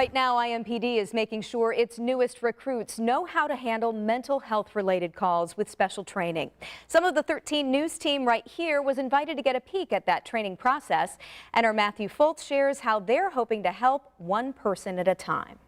Right now, IMPD is making sure its newest recruits know how to handle mental health related calls with special training. Some of the 13 News team right here was invited to get a peek at that training process, and our Matthew Foltz shares how they're hoping to help one person at a time.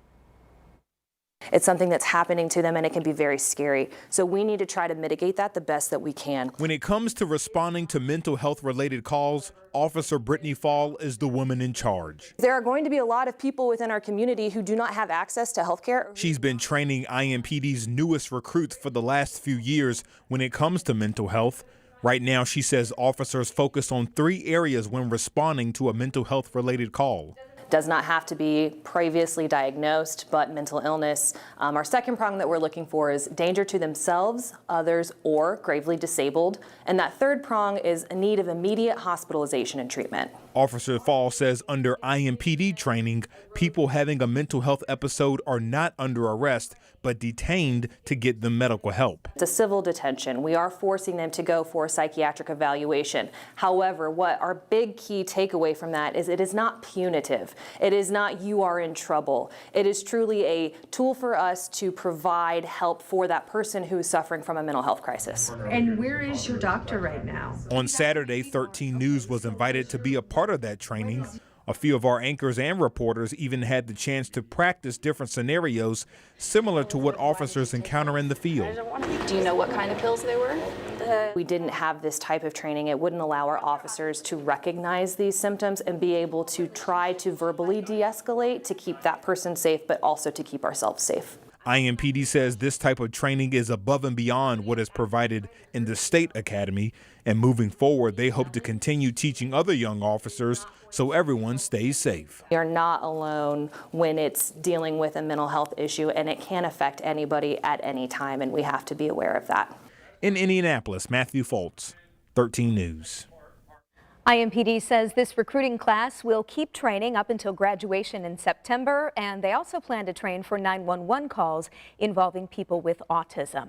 It's something that's happening to them and it can be very scary. So we need to try to mitigate that the best that we can. When it comes to responding to mental health related calls, Officer Brittany Fall is the woman in charge. There are going to be a lot of people within our community who do not have access to health care. She's been training IMPD's newest recruits for the last few years when it comes to mental health. Right now, she says officers focus on 3 areas when responding to a mental health related call. Does not have to be previously diagnosed, but mental illness. Our second prong that we're looking for is danger to themselves, others, or gravely disabled. And that third prong is a need of immediate hospitalization and treatment. Officer Fall says under IMPD training, people having a mental health episode are not under arrest, but detained to get them medical help. It's a civil detention. We are forcing them to go for a psychiatric evaluation. However, what our big key takeaway from that is it is not punitive. It is not you are in trouble. It is truly a tool for us to provide help for that person who is suffering from a mental health crisis. And where is your doctor right now? On Saturday, 13 News was invited to be a part of that training. A few of our anchors and reporters even had the chance to practice different scenarios similar to what officers encounter in the field. Do you know what kind of pills they were? We didn't have this type of training. It wouldn't allow our officers to recognize these symptoms and be able to try to verbally de-escalate to keep that person safe, but also to keep ourselves safe. IMPD says this type of training is above and beyond what is provided in the state academy, and moving forward, they hope to continue teaching other young officers so everyone stays safe. You're not alone when it's dealing with a mental health issue, and it can affect anybody at any time, and we have to be aware of that. In Indianapolis, Matthew Foltz, 13 News. IMPD says this recruiting class will keep training up until graduation in September, and they also plan to train for 911 calls involving people with autism.